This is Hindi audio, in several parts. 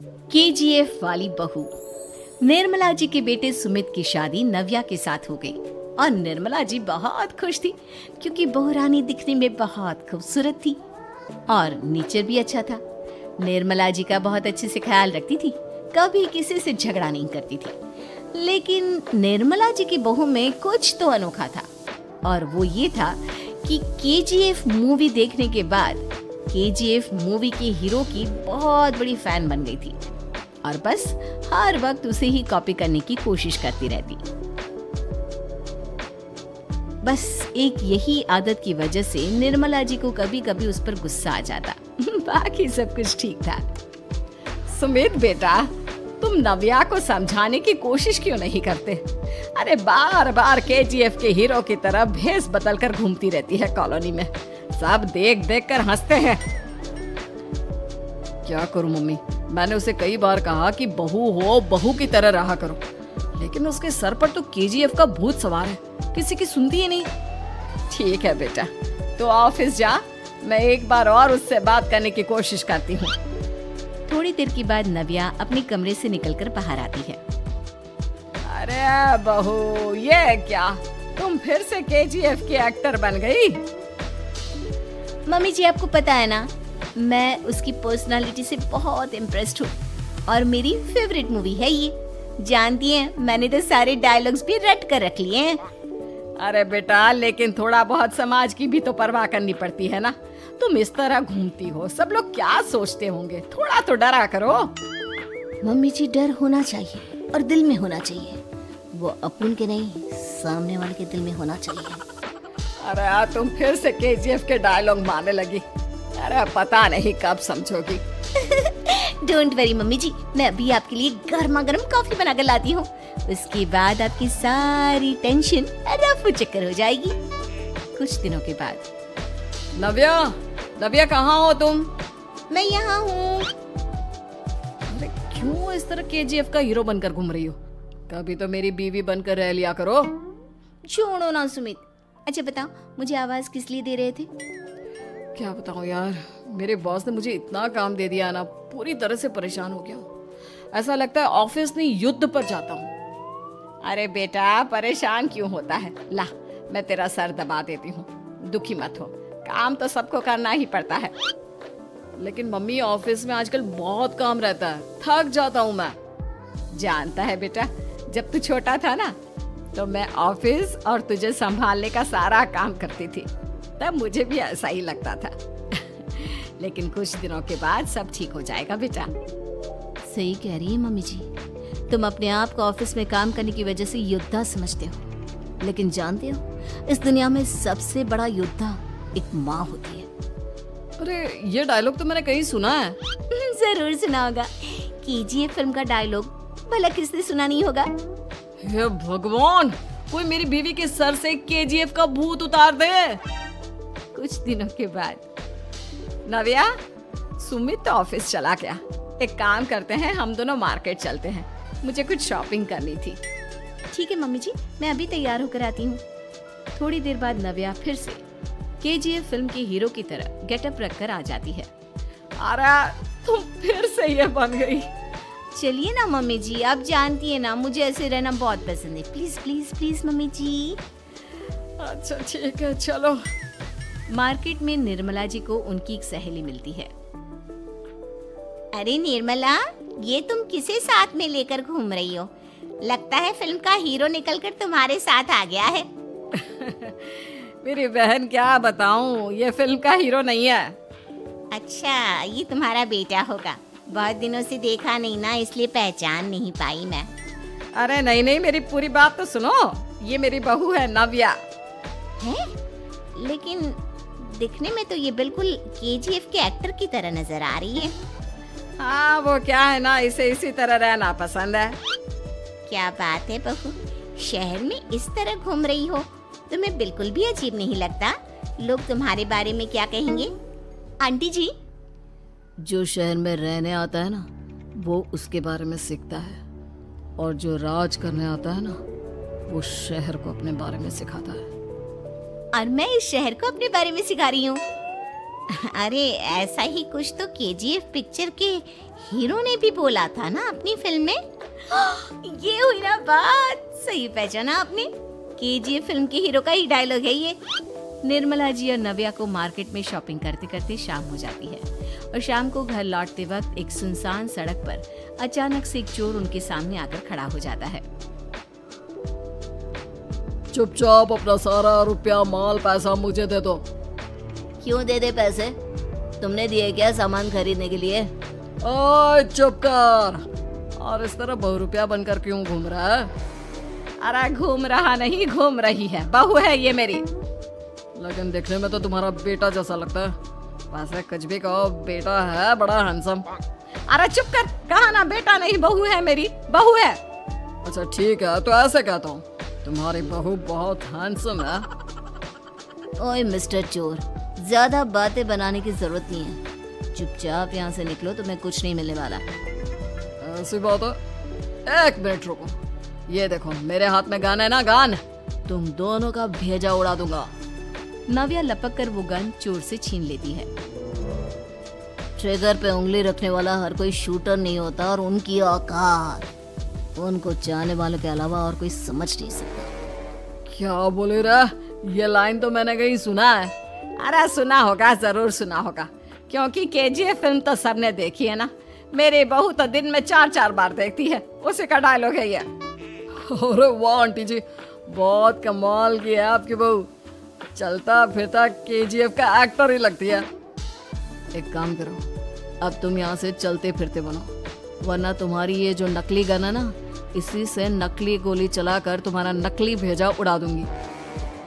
केजीएफ वाली बहू। निर्मला जी के बेटे सुमित की शादी नव्या के साथ हो गई और निर्मला जी बहुत खुश थी क्योंकि बहू रानी दिखने में बहुत खूबसूरत थी और नेचर भी अच्छा था। निर्मला जी का बहुत अच्छे से ख्याल रखती थी, कभी किसी से झगड़ा नहीं करती थी। लेकिन निर्मला जी की बहू में कुछ तो अनोखा था और वो ये था कि केजीएफ मूवी देखने के बाद केजीएफ मूवी के हीरो की बहुत बड़ी फैन बन गई थी और बस हर वक्त उसे ही कॉपी करने की कोशिश करती रहती। बस एक यही आदत की वजह से निर्मला जी को कभी कभी उस पर गुस्सा आ जाता। बाकी सब कुछ ठीक था। सुमित बेटा, तुम नव्या को समझाने की कोशिश क्यों नहीं करते? अरे बार बार केजीएफ के हीरो की तरह भेस बदल कर घूमती रहती है कॉलोनी में, सब देख देख कर हंसते हैं। क्या करूं मम्मी, मैंने उसे कई बार कहा कि बहू हो, बहू की तरह रहा करो, लेकिन उसके सर पर तो केजीएफ का भूत सवार है, किसी की सुनती ही नहीं। ठीक है बेटा, तो ऑफिस जा, मैं एक बार और उससे बात करने की कोशिश करती हूँ। थोड़ी देर के बाद नव्या अपने कमरे से निकलकर बाहर आती है। अरे बहू, ये क्या, तुम फिर से केजीएफ की एक्टर बन गई? मम्मी जी, आपको पता है ना, मैं उसकी पर्सनालिटी से बहुत इम्प्रेस्ड हूँ और मेरी फेवरेट मूवी है ये। जानती हैं, मैंने तो सारे डायलॉग्स भी रट कर रख लिए हैं। अरे बेटा, लेकिन थोड़ा बहुत समाज की भी तो परवाह करनी पड़ती है ना। तुम इस तरह घूमती हो, सब लोग क्या सोचते होंगे, थोड़ा तो डरा करो। मम्मी जी, डर होना चाहिए और दिल में होना चाहिए, वो अपन के नहीं, सामने वाले के दिल में होना चाहिए। अरे तुम फिर से केजीएफ के डायलॉग मारने लगी। अरे पता नहीं कब समझोगी। डोंट वरी मम्मी जी, मैं अभी आपके लिए गर्मा गर्म कॉफी बना कर लाती हूँ। उसके बाद आपकी सारी टेंशन रफू चक्कर हो जाएगी। कुछ दिनों के बाद। नव्या, नव्या कहाँ हो तुम? मैं यहाँ हूँ। अरे क्यों इस तरह केजीएफ का हीरो बनकर घूम रही हो? कभी तो मेरी बीवी बनकर रह लिया करो। छोड़ो ना सुमित। अच्छा बताओ, मुझे आवाज किस लिए दे रहे थे? क्या बताऊं यार, मेरे बॉस ने मुझे इतना काम दे दिया ना, पूरी तरह से परेशान हो गया हूँ। ऐसा लगता है ऑफिस नहीं, युद्ध पर जाता हूँ। अरे बेटा, परेशान क्यों होता है? ला, मैं तेरा सर दबा देती हूँ, दुखी मत हो, काम तो सबको करना ही पड़ता है। लेकिन मम्मी, ऑफिस में आजकल बहुत काम रहता है, थक जाता हूँ मैं। जानता है बेटा, जब तू छोटा था ना, तो मैं ऑफिस और तुझे संभालने का सारा काम करती थी, तब मुझे भी ऐसा ही लगता था। लेकिन कुछ दिनों के बाद सब ठीक हो जाएगा बेटा। सही कह रही है मम्मी जी, तुम अपने आप को ऑफिस में काम करने की वजह से योद्धा समझते हो, लेकिन जानते हो, इस दुनिया में सबसे बड़ा योद्धा एक माँ होती है। अरे ये डायलॉग तो मैंने कहीं सुना है। जरूर सुना होगा, केजीएफ फिल्म का डायलॉग, भला किसने सुना नहीं होगा? हे भगवान, कोई मेरी बीवी के सर से केजीएफ का भूत उतार दे। कुछ दिनों के बाद। नव्या, सुमित तो ऑफिस चला गया, एक काम करते हैं, हम दोनों मार्केट चलते हैं, मुझे कुछ शॉपिंग करनी थी। ठीक है मम्मी जी, मैं अभी तैयार होकर आती हूँ। थोड़ी देर बाद नव्या फिर से केजीएफ फिल्म के हीरो की तरह गेटअप रखकर आ जाती है। अरे तुम फिर से ये बन गई। चलिए ना मम्मी जी, आप जानती है ना, मुझे ऐसे रहना बहुत पसंद है। प्लीज प्लीज प्लीज मम्मी जी। अच्छा ठीक है, चलो। मार्केट में निर्मला जी को उनकी एक सहेली मिलती है। अरे निर्मला, ये तुम किसे साथ में लेकर घूम रही हो? लगता है फिल्म का हीरो निकलकर तुम्हारे साथ आ गया है। मेरी बहन, क्या बताऊं, ये फिल्म का हीरो नहीं है। अच्छा, ये तुम्हारा बेटा होगा, बहुत दिनों से देखा नहीं ना, इसलिए पहचान नहीं पाई मैं। अरे नहीं नहीं, मेरी पूरी बात तो सुनो, ये मेरी बहू है नव्या। है? लेकिन दिखने में तो ये बिल्कुल केजीएफ के एक्टर की तरह नजर आ रही है। हाँ, वो क्या है ना, इसे इसी तरह रहना पसंद है। क्या बात है बहू, शहर में इस तरह घूम रही हो, तुम्हें बिल्कुल भी अजीब नहीं लगता? लोग तुम्हारे बारे में क्या कहेंगे? आंटी जी, जो शहर में रहने आता है ना, वो उसके बारे में सीखता है, और जो राज करने आता है ना, वो शहर को अपने बारे में सिखाता है। और मैं इस शहर को अपने बारे में सिखा रही हूँ। अरे ऐसा ही कुछ तो केजीएफ पिक्चर के हीरो ने भी बोला था ना अपनी फिल्म में। ये हुई ना बात, सही पहचाना आपने। केजीएफ फिल्म के हीरो का ही डायलॉग है ये। निर्मला जी और नव्या को मार्केट में शॉपिंग करते करते शाम हो जाती है और शाम को घर लौटते वक्त एक सुनसान सड़क पर अचानक से एक चोर उनके सामने आकर खड़ा हो जाता है। चुपचाप अपना सारा रुपया माल पैसा मुझे दे दो। क्यों दे दे पैसे? तुमने दिए क्या सामान खरीदने के लिए? ओए चुप कर। और इस तरह बहुरुपया बनकर क्यों घूम रहा है? अरे घूम रहा नहीं, घूम रही है, बहू है ये मेरी। लेकिन देखने में तो तुम्हारा बेटा जैसा लगता है। वैसे कुछ भी कहो, बेटा है बड़ा हैंडसम। अरे चुप कर, कहा ना बेटा नहीं बहू है मेरी, बहू है। अच्छा ठीक है, तो ऐसे कहता हूँ, तुम्हारी बहू बहुत हैंडसम है। ओए मिस्टर चोर, ज्यादा बातें बनाने की जरूरत नहीं है। चुपचाप यहाँ से निकलो, तुम्हें कुछ नहीं मिलने वाला। ऐसी बात है? एक मिनट रुको, ये देखो मेरे हाथ में गन है ना, गन। तुम दोनों का भेजा उड़ा दूंगा। नव्या लपक कर वो गन चोर से छीन लेती है। ट्रिगर पे उंगली रखने वाला हर कोई शूटर नहीं होता और उनकी औकात उनको चाहने वालों के अलावा और कोई समझ नहीं सकता। क्या बोले रे? ये लाइन तो मैंने कहीं सुना है। अरे सुना होगा, जरूर सुना होगा, क्योंकि केजीएफ फिल्म तो सबने देखी है ना। मेरी बहू तो दिन में 4-4 बार देखती है, उसी का डायलॉग है ये। अरे वाह आंटी जी, बहुत कमाल की है आपकी बहू। चलता फिरता केजीएफ का एक्टर ही लगती है। एक काम करो, अब तुम यहाँ से चलते फिरते बनो, वरना तुम्हारी ये जो नकली गन है ना, इसी से नकली गोली चलाकर तुम्हारा नकली भेजा उड़ा दूंगी।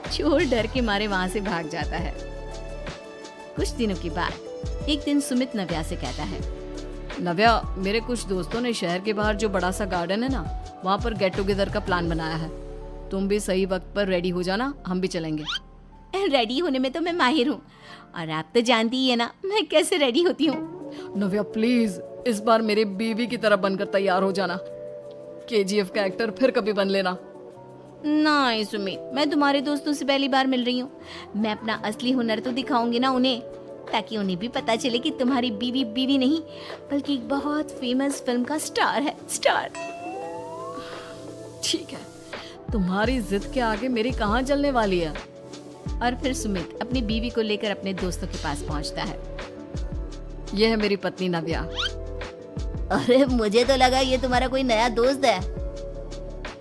चोर डर के मारे वहाँ से भाग जाता है। कुछ दिनों के बाद एक दिन सुमित नव्या से कहता है, नव्या, मेरे कुछ दोस्तों ने शहर के बाहर जो बड़ा सा गार्डन है ना, वहाँ पर गेट टुगेदर का प्लान बनाया है। तुम भी सही वक्त पर रेडी हो जाना, हम भी चलेंगे। रेडी होने में तो मैं माहिर हूँ, और आप तो जानती ही है ना मैं कैसे रेडी होती हूँ। नव्या प्लीज, इस बार मेरी बीवी की तरह बनकर तैयार हो जाना। केजीएफ का एक्टर फिर कभी बन लेना। नहीं सुमित, मैं तुम्हारे दोस्तों से पहली बार मिल रही हूँ। मैं अपना असली हुनर तो दिखाऊंगी ना उन्हें, ताकि उन्हें भी पता चले कि तुम्हारी बीवी बीवी नहीं बल्कि एक बहुत फेमस फिल्म का स्टार है, स्टार। ठीक है, तुम्हारी जिद के आगे मेरी कहाँ चलने वाली है। और फिर सुमित अपनी बीवी को लेकर अपने दोस्तों के पास पहुंचता है। यह है मेरी पत्नी नव्या। अरे मुझे तो लगा ये तुम्हारा कोई नया दोस्त है।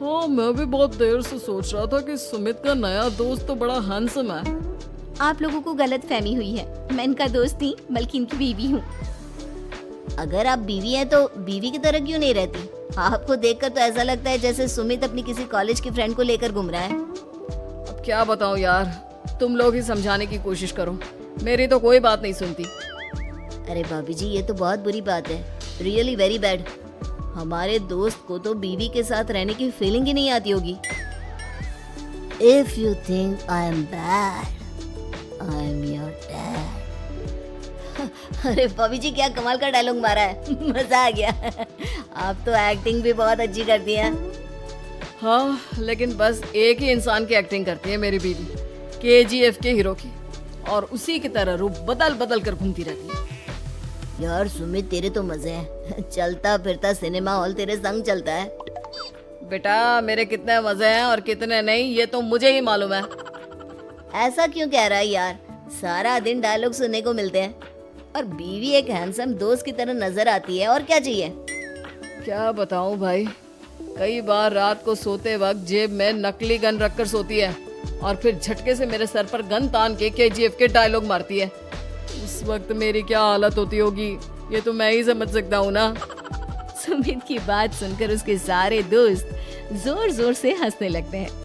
हाँ, मैं भी बहुत देर से सोच रहा था कि सुमित का नया दोस्त तो बड़ा हैंडसम है। आप लोगों को गलत फहमी हुई है, मैं इनका दोस्त नहीं बल्कि इनकी बीवी हूँ। अगर आप बीवी हैं तो बीवी की तरह क्यों नहीं रहती? आपको देखकर तो ऐसा लगता है जैसे सुमित अपनी किसी कॉलेज की फ्रेंड को लेकर घूम रहा है। अब क्या बताऊं यार, तुम लोग ही समझाने की कोशिश करो, मेरी तो कोई बात नहीं सुनती। अरे भाभी जी, ये तो बहुत बुरी बात है, रियली वेरी बैड। हमारे दोस्त को तो बीवी के साथ रहने की फीलिंग ही नहीं आती होगी। If you think I am bad, I am your dad. अरे भाभी जी, क्या कमाल का डायलॉग मारा है, मजा आ गया। आप तो एक्टिंग भी बहुत अच्छी करती हैं। हाँ, लेकिन बस एक ही इंसान की एक्टिंग करती है मेरी बीवी, केजीएफ के हीरो की, और उसी की तरह रूप बदल बदल कर घूमती रहती है। यार सुमित, तेरे तो मजे हैं, चलता फिरता सिनेमा हॉल तेरे संग चलता है। बेटा, मेरे कितने मजे हैं और कितने नहीं ये तो मुझे ही मालूम है। ऐसा क्यों कह रहा है यार? सारा दिन डायलॉग सुनने को मिलते हैं और बीवी एक हैंडसम दोस्त की तरह नजर आती है, और क्या चाहिए? क्या बताऊं भाई, कई बार रात को सोते वक्त जेब में नकली गन रखकर सोती है और फिर झटके से मेरे सर पर गन तान के केजीएफ के डायलॉग मारती है। उस वक्त मेरी क्या हालत होती होगी ये तो मैं ही समझ सकता हूँ ना। सुमित की बात सुनकर उसके सारे दोस्त जोर जोर से हंसने लगते हैं।